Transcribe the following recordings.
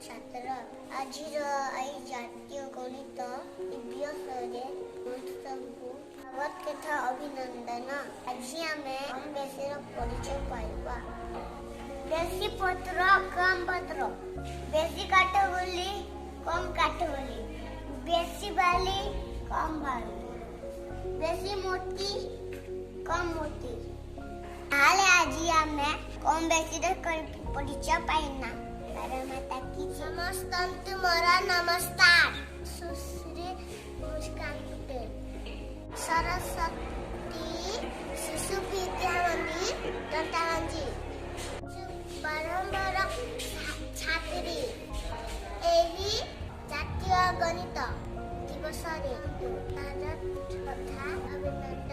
ଛାତ୍ର ଆଜିର ଏଇ ଜାତୀୟ ଗଣିତ ଦିବସରେ ସମସ୍ତଙ୍କୁ ସ୍ୱାଗତ ତଥା ଅଭିନନ୍ଦନ। ଆଜି ଆମେ କମ୍ ବେଶୀର ପରିଚୟ ପାଇବା। ବେଶୀ ପତ୍ର କମ୍ ପତ୍ର, ବେଶୀ କାଠ ବୋଲି କମ୍ କାଠ ବୋଲି, ବେଶୀ ବାଲି କମ୍ ବାଲି, ବେଶୀ ମୋତି କମ୍ ମୋତି। ତାହେଲେ ଆଜି ଆମେ କମ୍ ବେଶୀର ପରିଚୟ ପାଇନା। ମାତା କି ସମସ୍ତଙ୍କୁ ମୋର ନମସ୍କାର। ସୁଶ୍ରୀ ମୁସ୍କାନ ପଟେଲ, ସରସ୍ୱତୀ ଶିଶୁ ବିଦ୍ୟା ମନ୍ଦିର ଦନ୍ତାଗଞ୍ଜି ବାରମ୍ବାର ଛାତ୍ରୀ। ଏହି ଜାତୀୟ ଗଣିତ ଦିବସରେ ତଥା ଅଭିନନ୍ଦନ।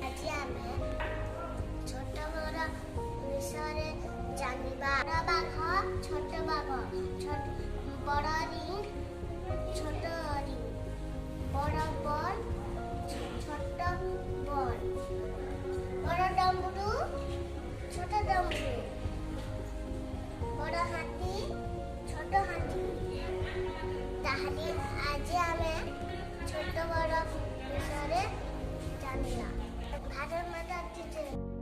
ଆଜି ଆମେ ଛୋଟ ବଡ଼ ବିଷୟରେ ଜାଣିବା। ବଡ଼ ବାଘ, ଛୋଟ ବାଘ, ବଡ଼ ରିଙ୍ଗ, ଛୋଟ ରିଙ୍ଗ, ବଡ଼ ବଲ୍, ଛୋଟ ବଲ୍, ବଡ଼ ଡମ୍ବୁରୁ, ଛୋଟ ଡମ୍ବୁରୁ, ବଡ଼ ହାତୀ, ଛୋଟ ହାତୀ। ତାହେଲେ ଆଜି ଆମେ ଛୋଟ ବଡ଼ ବିଷୟରେ ଜାଣିବା। ଭାରତ ମାତା କି ଜୟ।